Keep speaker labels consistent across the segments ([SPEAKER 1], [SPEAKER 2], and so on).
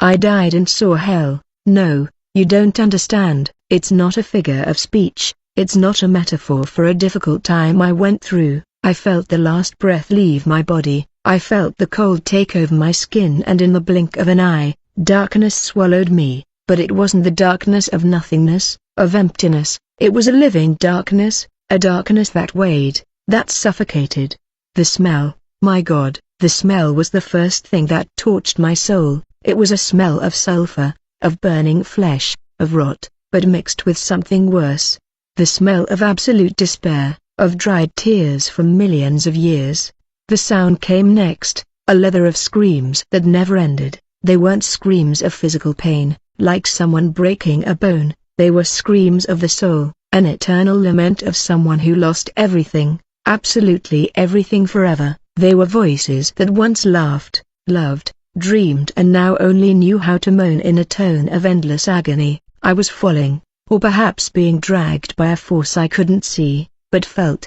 [SPEAKER 1] I died and saw hell. No, you don't understand. It's not a figure of speech, it's not a metaphor for a difficult time I went through. I felt the last breath leave my body, I felt the cold take over my skin, and in the blink of an eye, darkness swallowed me. But it wasn't the darkness of nothingness, of emptiness, it was a living darkness, a darkness that weighed, that suffocated. The smell, my God, the smell was the first thing that torched my soul. It was a smell of sulfur, of burning flesh, of rot, but mixed with something worse. The smell of absolute despair, of dried tears from millions of years. The sound came next, a leather of screams that never ended. They weren't screams of physical pain, like someone breaking a bone, they were screams of the soul, an eternal lament of someone who lost everything, absolutely everything forever. They were voices that once laughed, loved, dreamed, and now only knew how to moan in a tone of endless agony. I was falling, or perhaps being dragged by a force I couldn't see, but felt.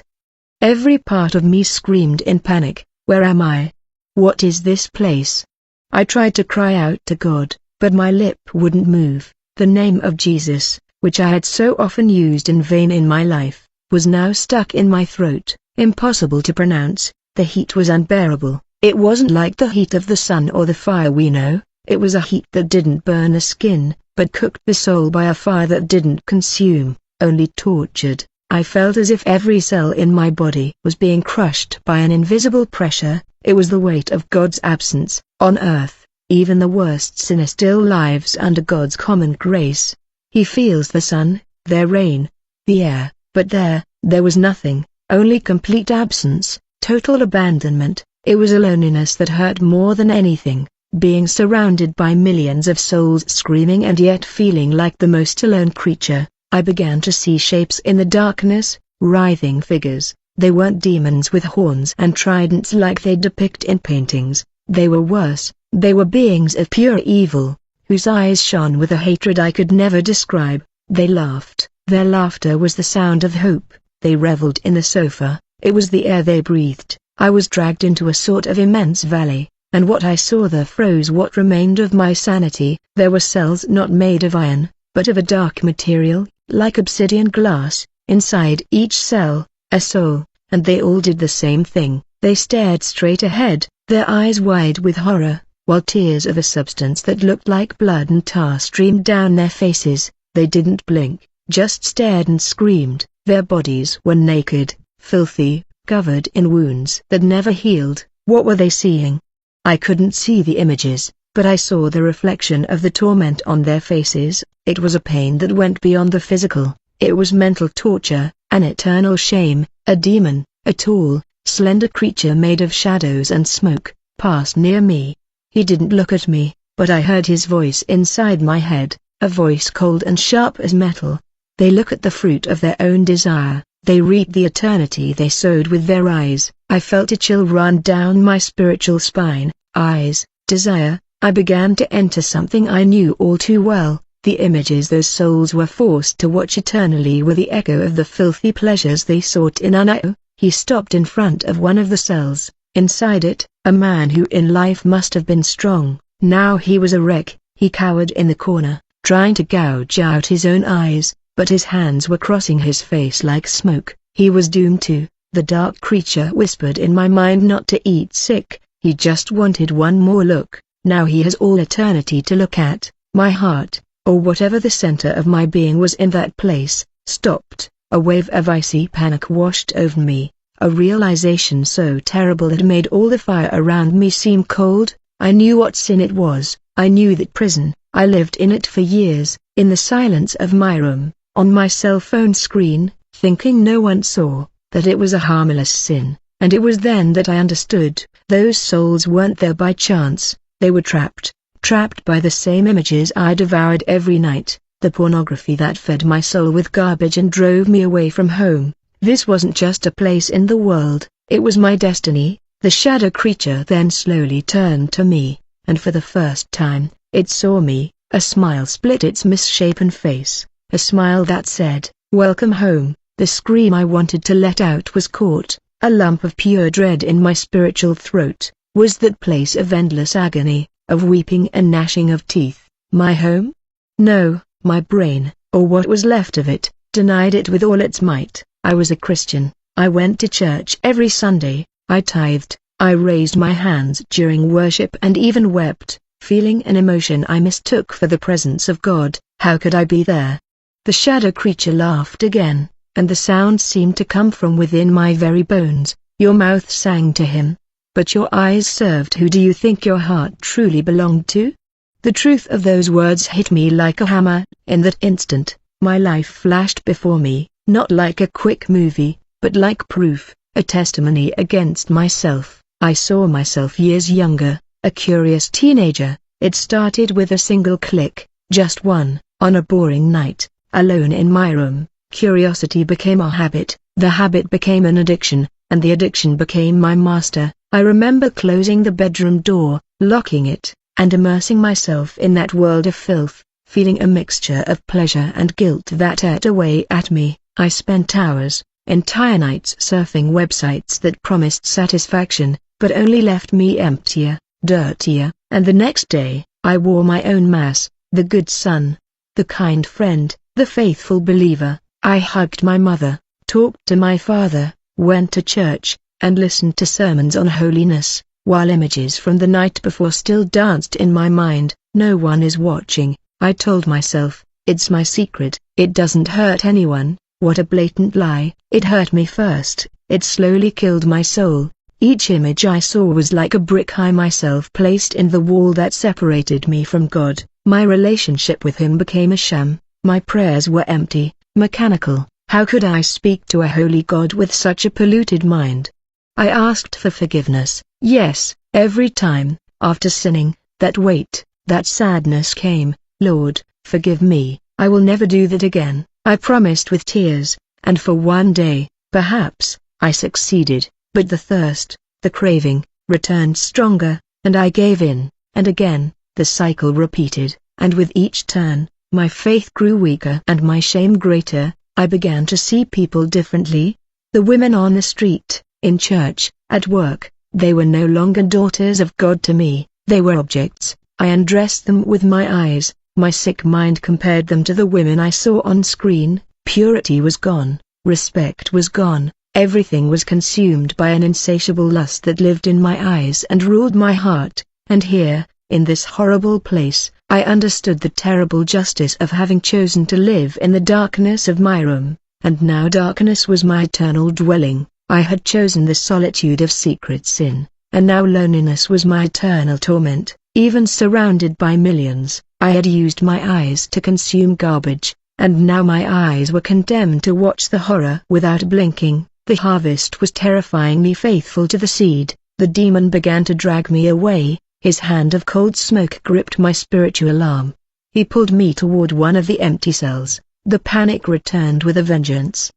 [SPEAKER 1] Every part of me screamed in panic, where am I? What is this place? I tried to cry out to God, but my lip wouldn't move. The name of Jesus, which I had so often used in vain in my life, was now stuck in my throat, impossible to pronounce. The heat was unbearable. It wasn't like the heat of the sun or the fire we know, it was a heat that didn't burn the skin, but cooked the soul by a fire that didn't consume, only tortured. I felt as if every cell in my body was being crushed by an invisible pressure. It was the weight of God's absence. On earth, even the worst sinner still lives under God's common grace. He feels the sun, their rain, the air, but there was nothing, only complete absence, total abandonment. It was a loneliness that hurt more than anything, being surrounded by millions of souls screaming and yet feeling like the most alone creature. I began to see shapes in the darkness, writhing figures. They weren't demons with horns and tridents like they depict in paintings. They were worse, they were beings of pure evil, whose eyes shone with a hatred I could never describe. They laughed. Their laughter was the sound of hope. They reveled in the sofa. It was the air they breathed. I was dragged into a sort of immense valley, and what I saw there froze what remained of my sanity. There were cells not made of iron, but of a dark material, like obsidian glass. Inside each cell, a soul, and they all did the same thing. They stared straight ahead, their eyes wide with horror, while tears of a substance that looked like blood and tar streamed down their faces. They didn't blink, just stared and screamed. Their bodies were naked, filthy, covered in wounds that never healed. What were they seeing? I couldn't see the images, but I saw the reflection of the torment on their faces. It was a pain that went beyond the physical. It was mental torture, an eternal shame. A demon, a tall, slender creature made of shadows and smoke, passed near me. He didn't look at me, but I heard his voice inside my head, a voice cold and sharp as metal. They look at the fruit of their own desire. They reap the eternity they sowed with their eyes. I felt a chill run down my spiritual spine. Eyes, desire. I began to enter something I knew all too well. The images those souls were forced to watch eternally were the echo of the filthy pleasures they sought in Unao. He stopped in front of one of the cells. Inside it, a man who in life must have been strong. Now he was a wreck. He cowered in the corner, trying to gouge out his own eyes, but his hands were crossing his face like smoke. He was doomed to. The dark creature whispered in my mind not to eat sick. He just wanted one more look. Now he has all eternity to look at. My heart, or whatever the center of my being was in that place, stopped. A wave of icy panic washed over me, a realization so terrible it made all the fire around me seem cold. I knew what sin it was. I knew that prison. I lived in it for years, in the silence of my room, on my cell phone screen, thinking no one saw, that it was a harmless sin. And it was then that I understood, those souls weren't there by chance. They were trapped by the same images I devoured every night, the pornography that fed my soul with garbage and drove me away from home. This wasn't just a place in the world, it was my destiny. The shadow creature then slowly turned to me, and for the first time, it saw me. A smile split its misshapen face, a smile that said, "Welcome home." The scream I wanted to let out was caught. A lump of pure dread in my spiritual throat. Was that place of endless agony, of weeping and gnashing of teeth. My home? No, my brain, or what was left of it, denied it with all its might. I was a Christian. I went to church every Sunday, I tithed, I raised my hands during worship and even wept, feeling an emotion I mistook for the presence of God. How could I be there? The shadow creature laughed again, and the sound seemed to come from within my very bones. Your mouth sang to him, but your eyes served. Who do you think your heart truly belonged to? The truth of those words hit me like a hammer. In that instant, my life flashed before me, not like a quick movie, but like proof, a testimony against myself. I saw myself years younger, a curious teenager. It started with a single click, just one, on a boring night, alone in my room. Curiosity became a habit, the habit became an addiction, and the addiction became my master. I remember closing the bedroom door, locking it, and immersing myself in that world of filth, feeling a mixture of pleasure and guilt that ate away at me. I spent hours, entire nights surfing websites that promised satisfaction, but only left me emptier, dirtier, and the next day, I wore my own mask, the good son, the kind friend, the faithful believer. I hugged my mother, talked to my father, went to church, and listened to sermons on holiness, while images from the night before still danced in my mind. No one is watching, I told myself, it's my secret, it doesn't hurt anyone. What a blatant lie. It hurt me first, it slowly killed my soul. Each image I saw was like a brick I myself placed in the wall that separated me from God. My relationship with him became a sham, my prayers were empty, mechanical. How could I speak to a holy God with such a polluted mind? I asked for forgiveness, yes, every time, after sinning, that weight, that sadness came. Lord, forgive me, I will never do that again, I promised with tears, and for one day, perhaps, I succeeded, but the thirst, the craving, returned stronger, and I gave in, and again, the cycle repeated, and with each turn, my faith grew weaker and my shame greater. I began to see people differently. The women on the street, in church, at work, they were no longer daughters of God to me, they were objects. I undressed them with my eyes, my sick mind compared them to the women I saw on screen. Purity was gone, respect was gone, everything was consumed by an insatiable lust that lived in my eyes and ruled my heart. And here, in this horrible place, I understood the terrible justice of having chosen to live in the darkness of my room, and now darkness was my eternal dwelling. I had chosen the solitude of secret sin, and now loneliness was my eternal torment. Even surrounded by millions, I had used my eyes to consume garbage, and now my eyes were condemned to watch the horror without blinking. The harvest was terrifying me. Faithful to the seed, the demon began to drag me away. His hand of cold smoke gripped my spiritual arm. He pulled me toward one of the empty cells. The panic returned with a vengeance.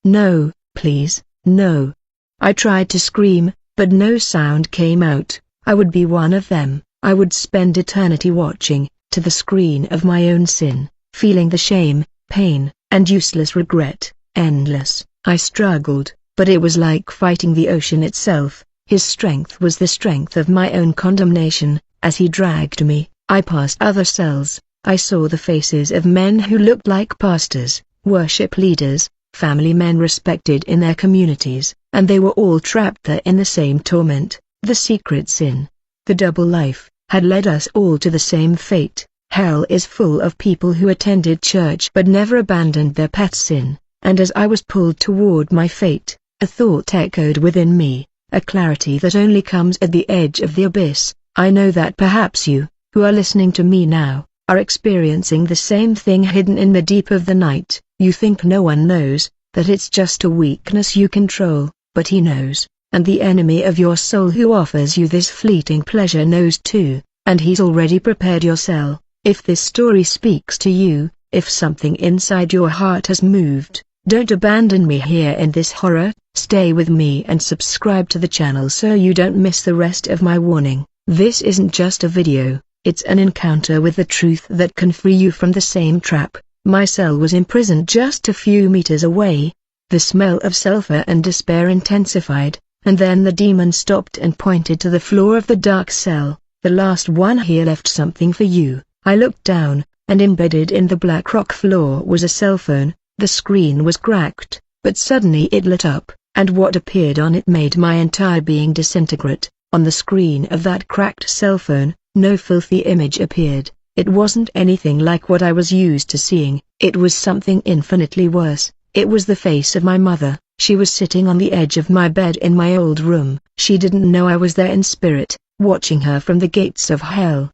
[SPEAKER 1] No, please, no. I tried to scream, but no sound came out. I would be one of them. I would spend eternity watching, to the screen of my own sin, feeling the shame, pain, and useless regret, endless. I struggled, but it was like fighting the ocean itself. His strength was the strength of my own condemnation. As he dragged me, I passed other cells. I saw the faces of men who looked like pastors, worship leaders, family men respected in their communities, and they were all trapped there in the same torment. The secret sin, the double life, had led us all to the same fate. Hell is full of people who attended church but never abandoned their pet sin, and as I was pulled toward my fate, a thought echoed within me. A clarity that only comes at the edge of the abyss. I know that perhaps you, who are listening to me now, are experiencing the same thing hidden in the deep of the night. You think no one knows, that it's just a weakness you control, but he knows, and the enemy of your soul who offers you this fleeting pleasure knows too, and he's already prepared your cell. If this story speaks to you, if something inside your heart has moved, don't abandon me here in this horror. Stay with me and subscribe to the channel so you don't miss the rest of my warning. This isn't just a video, it's an encounter with the truth that can free you from the same trap. My cell was imprisoned just a few meters away. The smell of sulfur and despair intensified, and then the demon stopped and pointed to the floor of the dark cell. The last one here left something for you." I looked down, and embedded in the black rock floor was a cell phone. The screen was cracked, but suddenly it lit up, and what appeared on it made my entire being disintegrate. On the screen of that cracked cell phone, no filthy image appeared. It wasn't anything like what I was used to seeing. It was something infinitely worse. It was the face of my mother. She was sitting on the edge of my bed in my old room. She didn't know I was there in spirit, watching her from the gates of hell.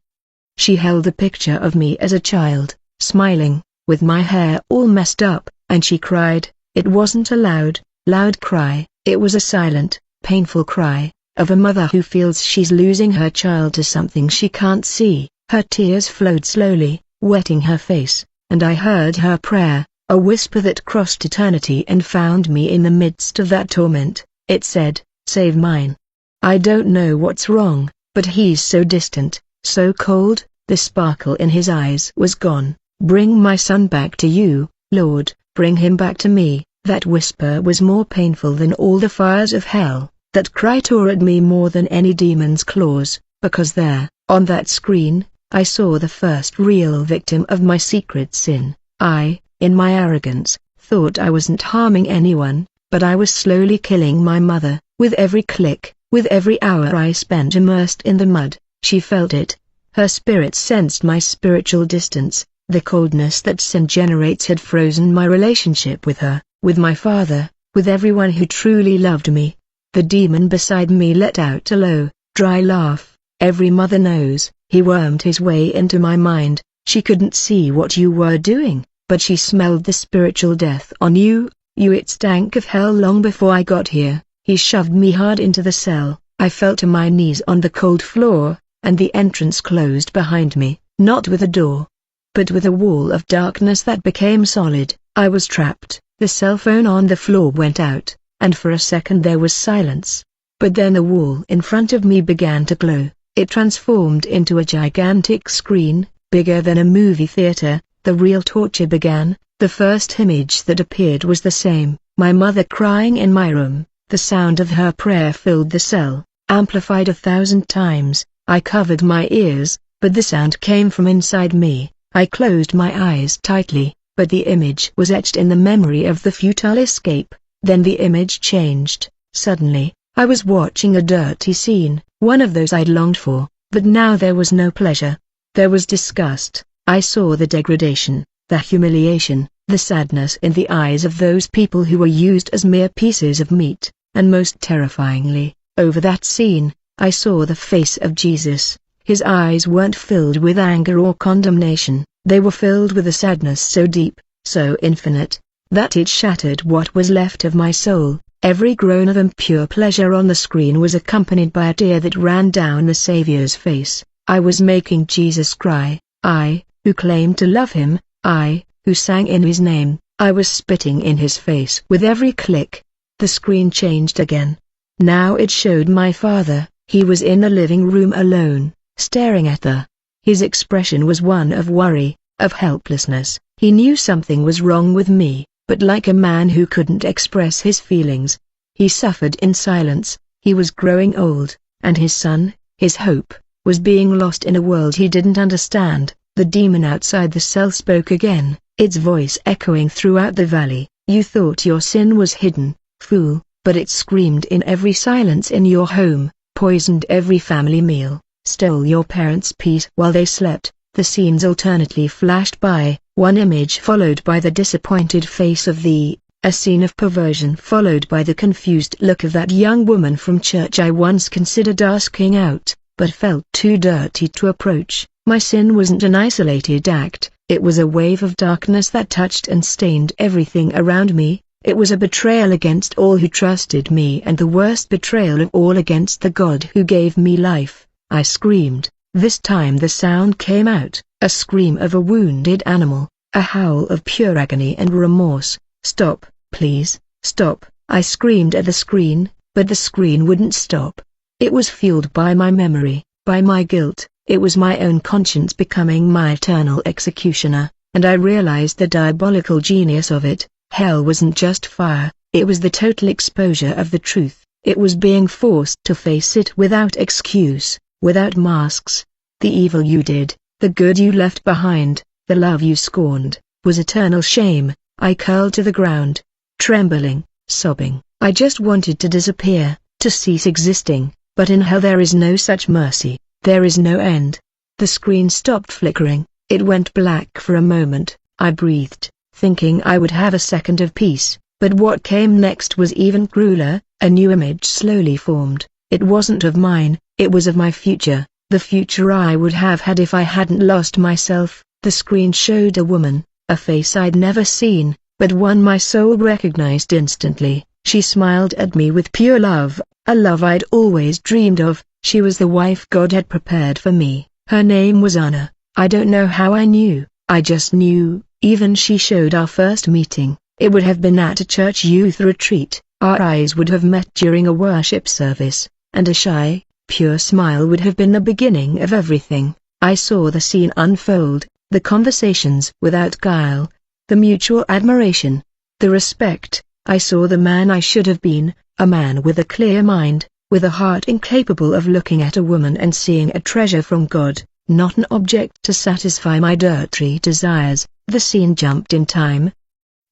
[SPEAKER 1] She held a picture of me as a child, smiling, with my hair all messed up, and she cried. It wasn't a loud cry. It was a silent, painful cry, of a mother who feels she's losing her child to something she can't see. Her tears flowed slowly, wetting her face, and I heard her prayer, a whisper that crossed eternity and found me in the midst of that torment. It said, "Save mine." I don't know what's wrong, but he's so distant, so cold. The sparkle in his eyes was gone. "Bring my son back to you, Lord, bring him back to me." That whisper was more painful than all the fires of hell. That cry tore at me more than any demon's claws, because there, on that screen, I saw the first real victim of my secret sin. I, in my arrogance, thought I wasn't harming anyone, but I was slowly killing my mother. With every click, with every hour I spent immersed in the mud, she felt it. Her spirit sensed my spiritual distance. The coldness that sin generates had frozen my relationship with her, with my father, with everyone who truly loved me. The demon beside me let out a low, dry laugh. Every mother knows. He wormed his way into my mind. She couldn't see what you were doing, but she smelled the spiritual death on you. It stank of hell long before I got here. He shoved me hard into the cell. I fell to my knees on the cold floor, and the entrance closed behind me, not with a door, but with a wall of darkness that became solid. I was trapped. The cell phone on the floor went out, and for a second there was silence. But then the wall in front of me began to glow. It transformed into a gigantic screen, bigger than a movie theater. The real torture began. The first image that appeared was the same, my mother crying in my room. The sound of her prayer filled the cell, amplified 1,000 times. I covered my ears, but the sound came from inside me. I closed my eyes tightly, but the image was etched in the memory of the futile escape. Then the image changed. Suddenly, I was watching a dirty scene, one of those I'd longed for, but now there was no pleasure. There was disgust. I saw the degradation, the humiliation, the sadness in the eyes of those people who were used as mere pieces of meat, and most terrifyingly, over that scene, I saw the face of Jesus. His eyes weren't filled with anger or condemnation. They were filled with a sadness so deep, so infinite, that it shattered what was left of my soul. Every groan of impure pleasure on the screen was accompanied by a tear that ran down the Savior's face. I was making Jesus cry. I, who claimed to love him, I, who sang in his name, I was spitting in his face with every click. The screen changed again. Now it showed my father. He was in the living room alone, staring at her. His expression was one of worry, of helplessness. He knew something was wrong with me, but like a man who couldn't express his feelings, he suffered in silence. He was growing old, and his son, his hope, was being lost in a world he didn't understand. The demon outside the cell spoke again, its voice echoing throughout the valley. "You thought your sin was hidden, fool, but it screamed in every silence in your home, poisoned every family meal, stole your parents' peace while they slept." The scenes alternately flashed by, one image followed by the disappointed face of a scene of perversion followed by the confused look of that young woman from church I once considered asking out, but felt too dirty to approach. My sin wasn't an isolated act, it was a wave of darkness that touched and stained everything around me. It was a betrayal against all who trusted me, and the worst betrayal of all against the God who gave me life. I screamed. This time the sound came out, a scream of a wounded animal, a howl of pure agony and remorse. "Stop, please, stop," I screamed at the screen, but the screen wouldn't stop. It was fueled by my memory, by my guilt. It was my own conscience becoming my eternal executioner, and I realized the diabolical genius of it. Hell wasn't just fire, it was the total exposure of the truth. It was being forced to face it without excuse. without masks. The evil you did, the good you left behind, the love you scorned, was eternal shame. I curled to the ground, trembling, sobbing. I just wanted to disappear, to cease existing, but in hell there is no such mercy, there is no end. The screen stopped flickering, it went black for a moment. I breathed, thinking I would have a second of peace, but what came next was even crueler. A new image slowly formed. It wasn't of mine, it was of my future, the future I would have had if I hadn't lost myself. The screen showed a woman, a face I'd never seen, but one my soul recognized instantly. She smiled at me with pure love, a love I'd always dreamed of. She was the wife God had prepared for me. Her name was Anna. I don't know how I knew, I just knew. Even she showed our first meeting. It would have been at a church youth retreat. Our eyes would have met during a worship service, and a shy, pure smile would have been the beginning of everything. I saw the scene unfold, the conversations without guile, the mutual admiration, the respect. I saw the man I should have been, a man with a clear mind, with a heart incapable of looking at a woman and seeing a treasure from God, not an object to satisfy my dirty desires. The scene jumped in time.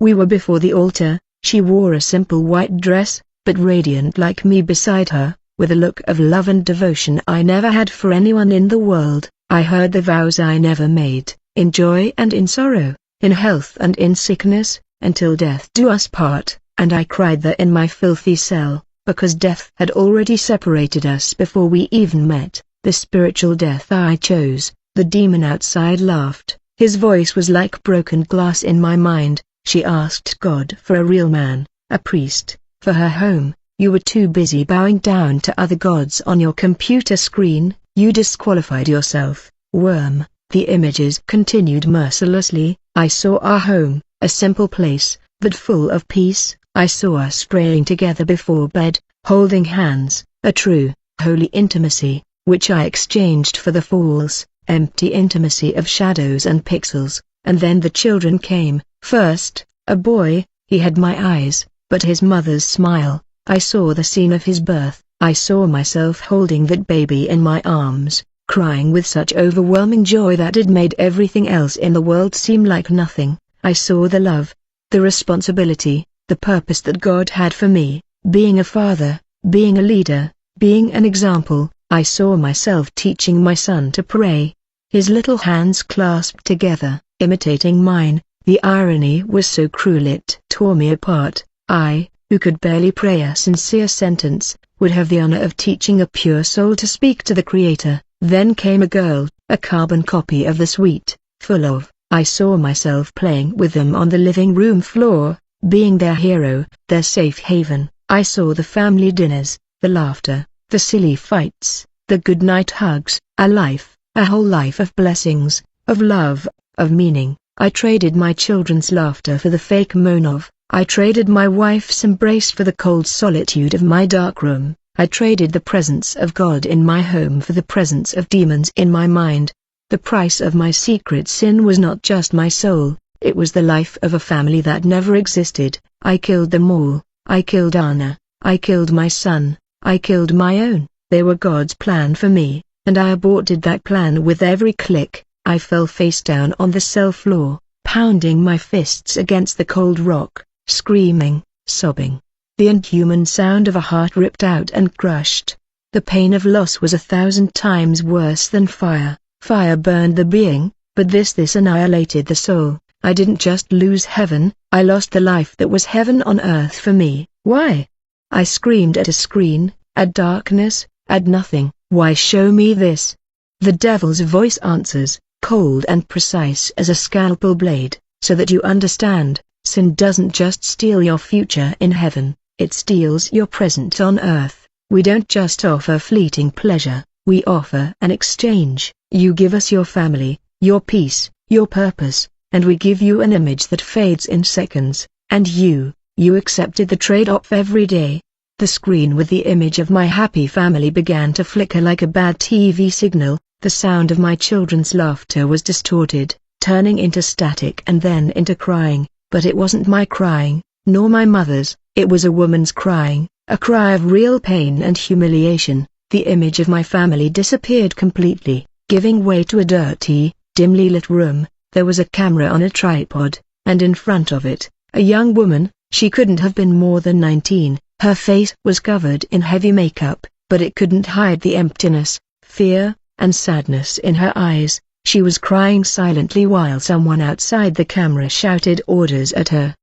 [SPEAKER 1] We were before the altar. She wore a simple white dress, but radiant like me beside her, with a look of love and devotion I never had for anyone in the world. I heard the vows I never made, in joy and in sorrow, in health and in sickness, until death do us part, and I cried there in my filthy cell, because death had already separated us before we even met, the spiritual death I chose. The demon outside laughed, his voice was like broken glass in my mind. She asked God for a real man, a priest, for her home. You were too busy bowing down to other gods on your computer screen. You disqualified yourself, worm. The images continued mercilessly. I saw our home, a simple place, but full of peace. I saw us praying together before bed, holding hands, a true, holy intimacy, which I exchanged for the false, empty intimacy of shadows and pixels. And then the children came. First, a boy. He had my eyes, but his mother's smile. I saw the scene of his birth. I saw myself holding that baby in my arms, crying with such overwhelming joy that it made everything else in the world seem like nothing. I saw the love, the responsibility, the purpose that God had for me, being a father, being a leader, being an example. I saw myself teaching my son to pray. His little hands clasped together, imitating mine. The irony was so cruel it tore me apart. I, who could barely pray a sincere sentence, would have the honor of teaching a pure soul to speak to the Creator. Then came a girl, a carbon copy of the sweet, full of. I saw myself playing with them on the living room floor, being their hero, their safe haven. I saw the family dinners, the laughter, the silly fights, the goodnight hugs, a life, a whole life of blessings, of love, of meaning. I traded my children's laughter for the fake moan of. I traded my wife's embrace for the cold solitude of my dark room. I traded the presence of God in my home for the presence of demons in my mind. The price of my secret sin was not just my soul, it was the life of a family that never existed. I killed them all. I killed Anna. I killed my son. I killed my own. They were God's plan for me, and I aborted that plan with every click. I fell face down on the cell floor, pounding my fists against the cold rock, screaming, sobbing. The inhuman sound of a heart ripped out and crushed. The pain of loss was 1,000 times worse than fire. Fire burned the being, but this annihilated the soul. I didn't just lose heaven, I lost the life that was heaven on earth for me. Why? I screamed at a screen, at darkness, at nothing. Why show me this? The devil's voice answers, cold and precise as a scalpel blade, so that you understand, sin doesn't just steal your future in heaven, it steals your present on earth. We don't just offer fleeting pleasure, we offer an exchange. You give us your family, your peace, your purpose, and we give you an image that fades in seconds, and you accepted the trade-off every day. The screen with the image of my happy family began to flicker like a bad TV signal. The sound of my children's laughter was distorted, turning into static and then into crying, but it wasn't my crying, nor my mother's, it was a woman's crying, a cry of real pain and humiliation. The image of my family disappeared completely, giving way to a dirty, dimly lit room. There was a camera on a tripod, and in front of it, a young woman. She couldn't have been more than 19. Her face was covered in heavy makeup, but it couldn't hide the emptiness, fear, and sadness in her eyes. She was crying silently while someone outside the camera shouted orders at her.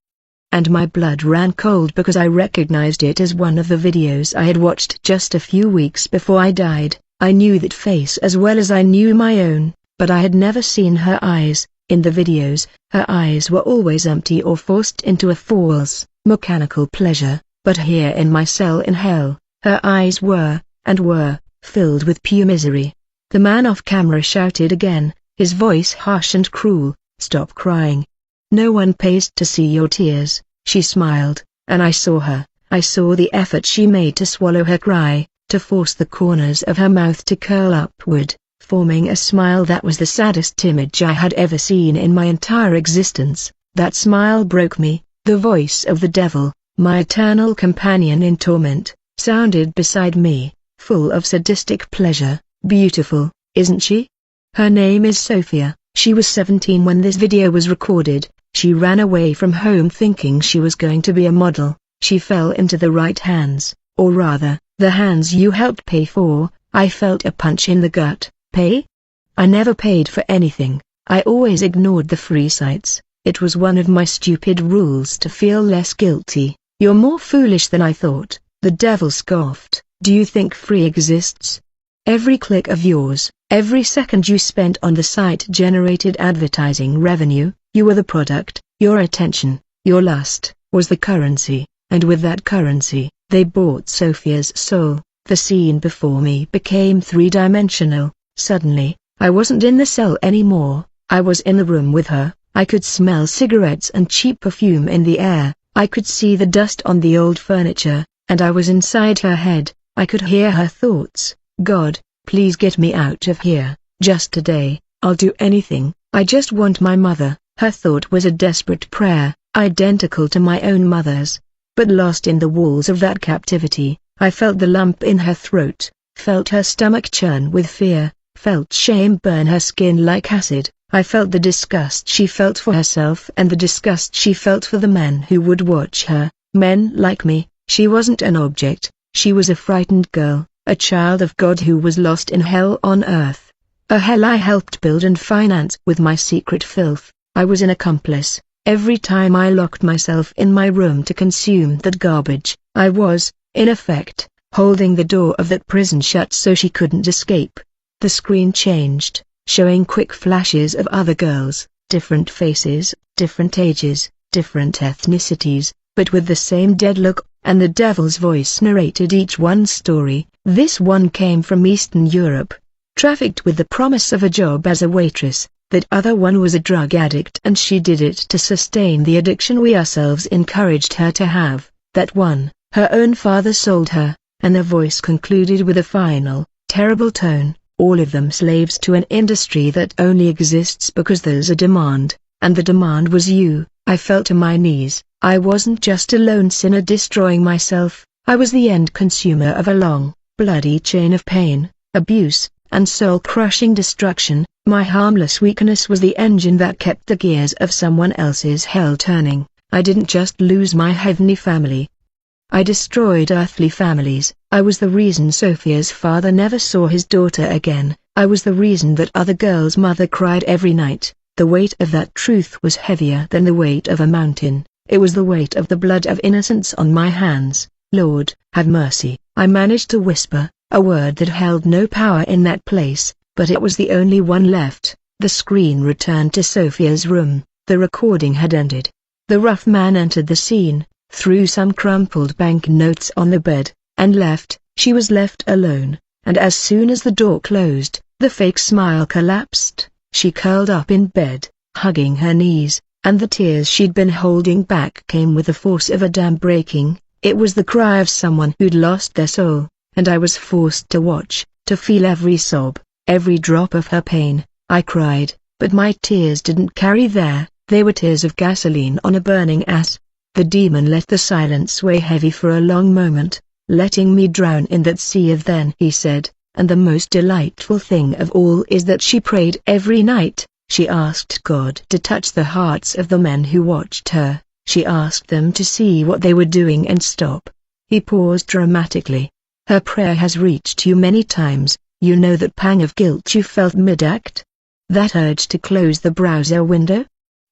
[SPEAKER 1] And my blood ran cold because I recognized it as one of the videos I had watched just a few weeks before I died. I knew that face as well as I knew my own, but I had never seen her eyes. In the videos, her eyes were always empty or forced into a false, mechanical pleasure, but here in my cell in hell, her eyes were filled with pure misery. The man off camera shouted again, his voice harsh and cruel, "Stop crying. No one pays to see your tears." She smiled, and I saw her. I saw the effort she made to swallow her cry, to force the corners of her mouth to curl upward, forming a smile that was the saddest image I had ever seen in my entire existence. That smile broke me. The voice of the devil, my eternal companion in torment, sounded beside me, full of sadistic pleasure. "Beautiful, isn't she? Her name is Sophia. She was 17 when this video was recorded. She ran away from home thinking she was going to be a model. She fell into the right hands, or rather, the hands you helped pay for." I felt a punch in the gut. Pay? I never paid for anything. I always ignored the free sites. It was one of my stupid rules to feel less guilty. "You're more foolish than I thought," the devil scoffed. "Do you think free exists? Every click of yours, every second you spent on the site generated advertising revenue. You were the product. Your attention, your lust, was the currency, and with that currency, they bought Sophia's soul." The scene before me became three-dimensional. Suddenly, I wasn't in the cell anymore. I was in the room with her. I could smell cigarettes and cheap perfume in the air. I could see the dust on the old furniture, and I was inside her head. I could hear her thoughts. "God, please get me out of here. Just today, I'll do anything. I just want my mother." Her thought was a desperate prayer, identical to my own mother's. But lost in the walls of that captivity, I felt the lump in her throat, felt her stomach churn with fear, felt shame burn her skin like acid. I felt the disgust she felt for herself and the disgust she felt for the men who would watch her, men like me. She wasn't an object, she was a frightened girl, a child of God who was lost in hell on earth. A hell I helped build and finance with my secret filth. I was an accomplice. Every time I locked myself in my room to consume that garbage, I was, in effect, holding the door of that prison shut so she couldn't escape. The screen changed, showing quick flashes of other girls, different faces, different ages, different ethnicities, but with the same dead look, and the devil's voice narrated each one's story. This one came from Eastern Europe, trafficked with the promise of a job as a waitress. That other one was a drug addict and she did it to sustain the addiction we ourselves encouraged her to have. That one, her own father sold her, and the voice concluded with a final, terrible tone. All of them slaves to an industry that only exists because there's a demand, and the demand was you. I fell to my knees. I wasn't just a lone sinner destroying myself, I was the end consumer of a long, bloody chain of pain, abuse, and soul-crushing destruction. My harmless weakness was the engine that kept the gears of someone else's hell turning. I didn't just lose my heavenly family, I destroyed earthly families. I was the reason Sophia's father never saw his daughter again. I was the reason that other girl's mother cried every night. The weight of that truth was heavier than the weight of a mountain. It was the weight of the blood of innocents on my hands. Lord, have mercy. I managed to whisper, a word that held no power in that place, but it was the only one left. The screen returned to Sophia's room. The recording had ended. The rough man entered the scene, threw some crumpled banknotes on the bed, and left. She was left alone, and as soon as the door closed, the fake smile collapsed. She curled up in bed, hugging her knees, and the tears she'd been holding back came with the force of a dam breaking. It was the cry of someone who'd lost their soul, and I was forced to watch, to feel every sob, every drop of her pain. I cried, but my tears didn't carry there, they were tears of gasoline on a burning ass. The demon let the silence weigh heavy for a long moment, letting me drown in that sea of then," he said, "and the most delightful thing of all is that she prayed every night. She asked God to touch the hearts of the men who watched her. She asked them to see what they were doing and stop." He paused dramatically. "Her prayer has reached you many times. You know that pang of guilt you felt mid-act? That urge to close the browser window?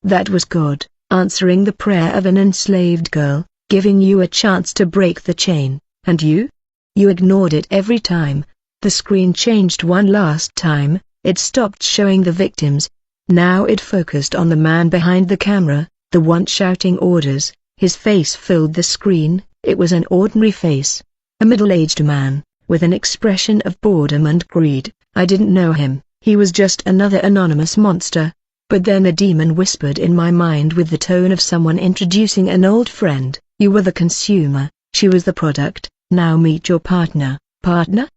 [SPEAKER 1] That was God, answering the prayer of an enslaved girl, giving you a chance to break the chain, and you? You ignored it every time. The screen changed one last time, it stopped showing the victims. Now it focused on the man behind the camera, the one shouting orders. His face filled the screen. It was an ordinary face. A middle-aged man, with an expression of boredom and greed. I didn't know him, he was just another anonymous monster. But then a demon whispered in my mind with the tone of someone introducing an old friend, "You were the consumer, she was the product, now meet your partner." Partner?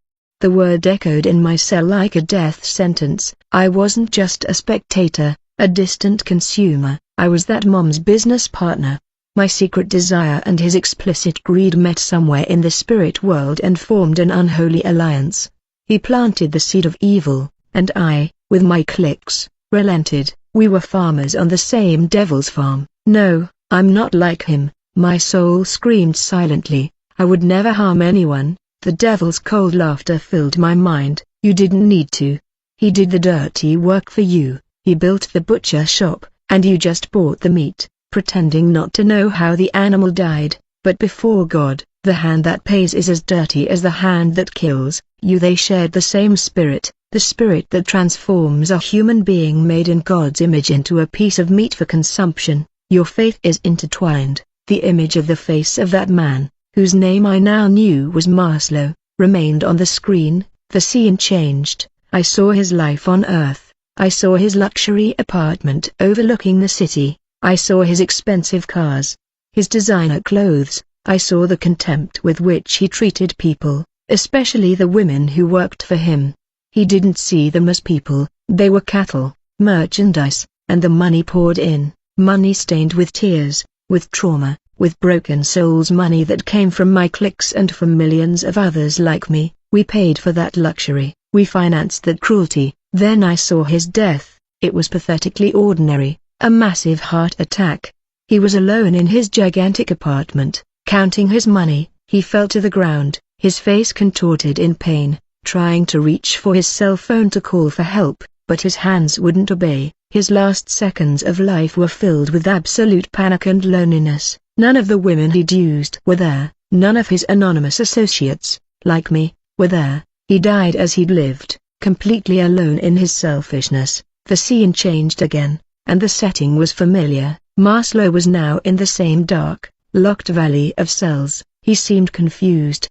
[SPEAKER 1] The word echoed in my cell like a death sentence. I wasn't just a spectator, a distant consumer, I was that mom's business partner. My secret desire and his explicit greed met somewhere in the spirit world and formed an unholy alliance. He planted the seed of evil, and I, with my clicks, relented. We were farmers on the same devil's farm. "No, I'm not like him," my soul screamed silently. "I would never harm anyone." The devil's cold laughter filled my mind. "You didn't need to. He did the dirty work for you. He built the butcher shop, and you just bought the meat, pretending not to know how the animal died. But before God, the hand that pays is as dirty as the hand that kills. They shared the same spirit, the spirit that transforms a human being made in God's image into a piece of meat for consumption. Your faith is intertwined." The image of the face of that man, whose name I now knew was Maslow, remained on the screen. The scene changed. I saw his life on Earth. I saw his luxury apartment overlooking the city. I saw his expensive cars, his designer clothes. I saw the contempt with which he treated people, especially the women who worked for him. He didn't see them as people, they were cattle, merchandise, and the money poured in, money stained with tears, with trauma, with broken souls, money that came from my cliques and from millions of others like me. We paid for that luxury, we financed that cruelty. Then I saw his death. It was pathetically ordinary, a massive heart attack. He was alone in his gigantic apartment, counting his money. He fell to the ground, his face contorted in pain, trying to reach for his cell phone to call for help, but his hands wouldn't obey. His last seconds of life were filled with absolute panic and loneliness. None of the women he'd used were there, none of his anonymous associates, like me, were there. He died as he'd lived, completely alone in his selfishness. The scene changed again, and the setting was familiar. Maslow was now in the same dark, locked valley of cells. He seemed confused,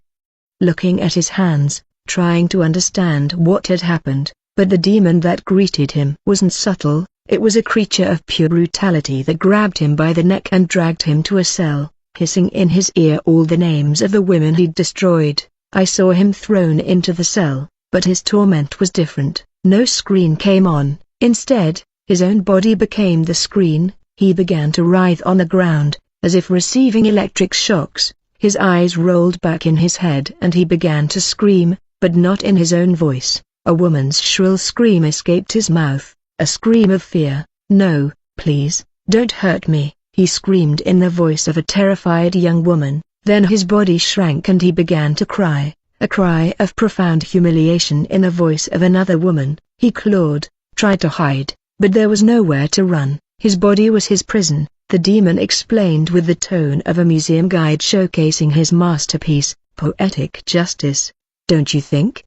[SPEAKER 1] looking at his hands, trying to understand what had happened, but the demon that greeted him wasn't subtle. It was a creature of pure brutality that grabbed him by the neck and dragged him to a cell, hissing in his ear all the names of the women he'd destroyed. I saw him thrown into the cell, but his torment was different. No screen came on. Instead, his own body became the screen. He began to writhe on the ground, as if receiving electric shocks. His eyes rolled back in his head and he began to scream, but not in his own voice. A woman's shrill scream escaped his mouth, a scream of fear. "No, please, don't hurt me," he screamed in the voice of a terrified young woman. Then his body shrank and he began to cry, a cry of profound humiliation in the voice of another woman. He clawed, tried to hide, but there was nowhere to run. His body was his prison, the demon explained with the tone of a museum guide showcasing his masterpiece, poetic justice. "Don't you think?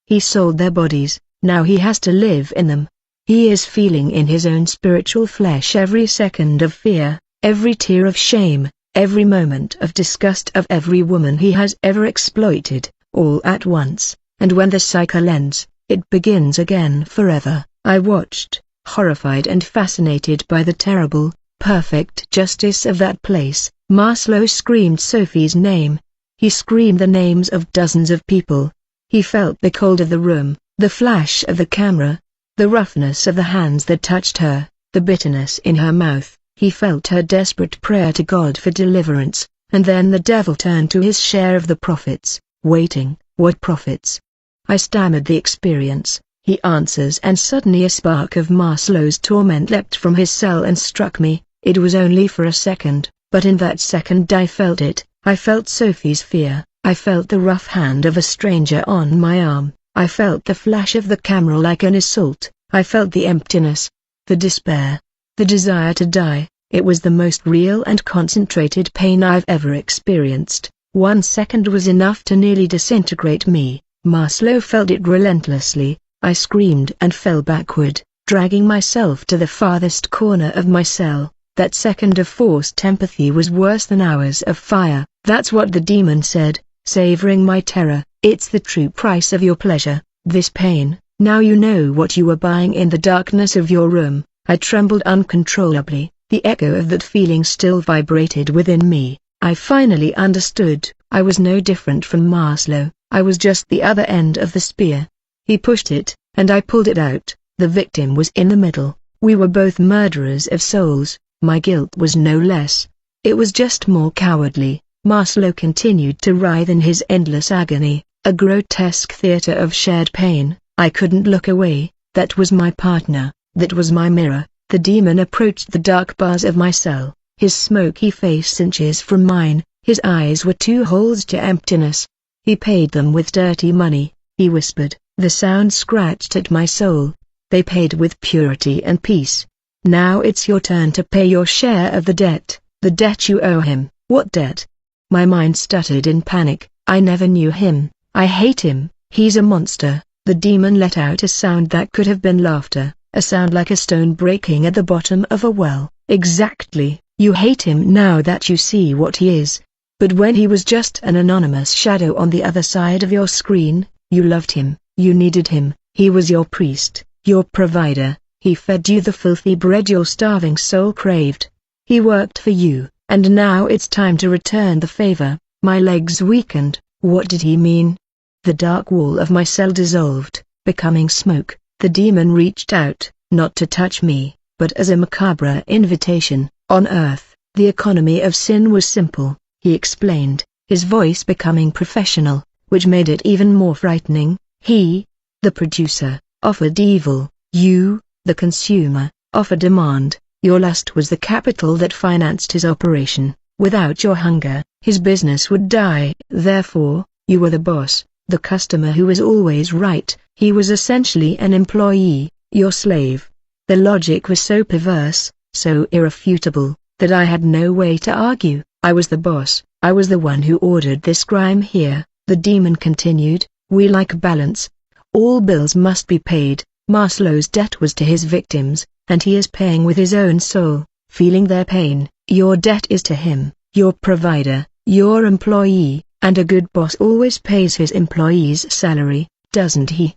[SPEAKER 1] He sold their bodies, now he has to live in them. He is feeling in his own spiritual flesh every second of fear, every tear of shame, every moment of disgust of every woman he has ever exploited, all at once, and when the cycle ends, it begins again forever." I watched, horrified and fascinated by the terrible, perfect justice of that place. Maslow screamed Sophie's name. He screamed the names of dozens of people. He felt the cold of the room, the flash of the camera, the roughness of the hands that touched her, the bitterness in her mouth. He felt her desperate prayer to God for deliverance, and then the devil turned to his share of the profits, waiting. What profits? I stammered the experience, he answers, and suddenly a spark of Maslow's torment leapt from his cell and struck me. It was only for a second, but in that second I felt it. I felt Sophie's fear, I felt the rough hand of a stranger on my arm, I felt the flash of the camera like an assault, I felt the emptiness, the despair, the desire to die. It was the most real and concentrated pain I've ever experienced. 1 second was enough to nearly disintegrate me. Maslow felt it relentlessly. I screamed and fell backward, dragging myself to the farthest corner of my cell. That second of forced empathy was worse than hours of fire. That's what the demon said, savoring my terror. It's the true price of your pleasure, this pain. Now you know what you were buying in the darkness of your room. I trembled uncontrollably. The echo of that feeling still vibrated within me. I finally understood. I was no different from Maslow. I was just the other end of the spear. He pushed it, and I pulled it out. The victim was in the middle. We were both murderers of souls. My guilt was no less. It was just more cowardly. Maslow continued to writhe in his endless agony, a grotesque theater of shared pain. I couldn't look away. That was my partner. That was my mirror. The demon approached the dark bars of my cell, his smoky face inches from mine. His eyes were 2 holes to emptiness. He paid them with dirty money, he whispered. The sound scratched at my soul. They paid with purity and peace. Now it's your turn to pay your share of the debt you owe him. What debt? My mind stuttered in panic. I never knew him. I hate him. He's a monster. The demon let out a sound that could have been laughter, a sound like a stone breaking at the bottom of a well. Exactly. You hate him now that you see what he is. But when he was just an anonymous shadow on the other side of your screen, you loved him. You needed him. He was your priest, your provider. He fed you the filthy bread your starving soul craved. He worked for you, and now it's time to return the favor. My legs weakened. What did he mean? The dark wall of my cell dissolved, becoming smoke. The demon reached out, not to touch me, but as a macabre invitation. On earth, the economy of sin was simple, he explained, his voice becoming professional, which made it even more frightening. He, the producer, offered evil. You, the consumer, offered demand. Your lust was the capital that financed his operation. Without your hunger, his business would die. Therefore, you were the boss, the customer who was always right. He was essentially an employee, your slave. The logic was so perverse, so irrefutable, that I had no way to argue. I was the boss. I was the one who ordered this crime here. The demon continued. We like balance. All bills must be paid. Maslow's debt was to his victims, and he is paying with his own soul, feeling their pain. Your debt is to him, your provider, your employee, and a good boss always pays his employee's salary, doesn't he?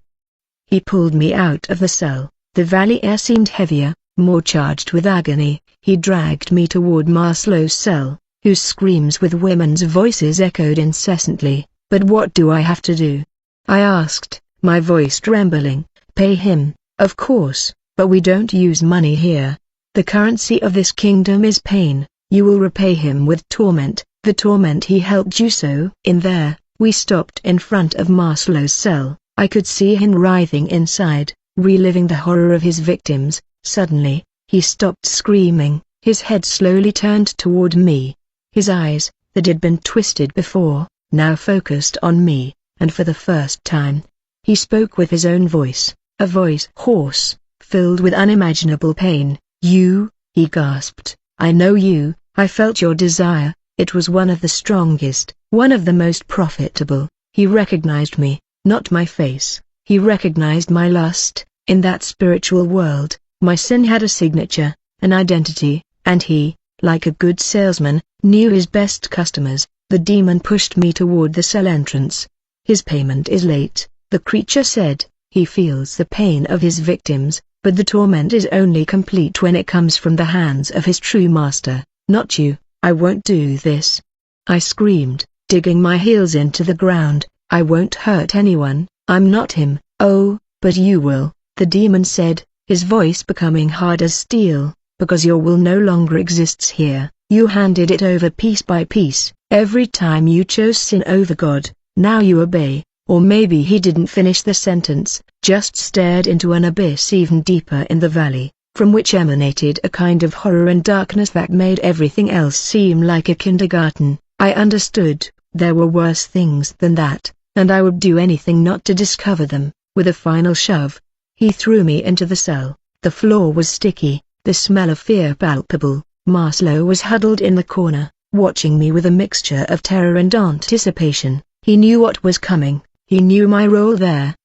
[SPEAKER 1] He pulled me out of the cell. The valley air seemed heavier, more charged with agony. He dragged me toward Maslow's cell, whose screams with women's voices echoed incessantly. But what do I have to do? I asked, my voice trembling. Pay him, of course, but we don't use money here. The currency of this kingdom is pain. You will repay him with torment, the torment he helped you sow. In there, we stopped in front of Maslow's cell. I could see him writhing inside, reliving the horror of his victims. Suddenly, he stopped screaming. His head slowly turned toward me. His eyes, that had been twisted before, now focused on me, and for the first time, he spoke with his own voice, a voice hoarse, filled with unimaginable pain. You, he gasped, I know you. I felt your desire. It was one of the strongest, one of the most profitable. He recognized me, not my face. He recognized my lust. In that spiritual world, my sin had a signature, an identity, and he, like a good salesman, knew his best customers. The demon pushed me toward the cell entrance. His payment is late, the creature said. He feels the pain of his victims, but the torment is only complete when it comes from the hands of his true master. Not you. I won't do this. I screamed, digging my heels into the ground. I won't hurt anyone. I'm not him. Oh, but you will, the demon said, his voice becoming hard as steel, because your will no longer exists here. You handed it over piece by piece. Every time you chose sin over God, now you obey." Or maybe he didn't finish the sentence, just stared into an abyss even deeper in the valley, from which emanated a kind of horror and darkness that made everything else seem like a kindergarten. I understood, there were worse things than that, and I would do anything not to discover them. With a final shove, he threw me into the cell. The floor was sticky, the smell of fear palpable. Maslow was huddled in the corner, watching me with a mixture of terror and anticipation. He knew what was coming. He knew my role there.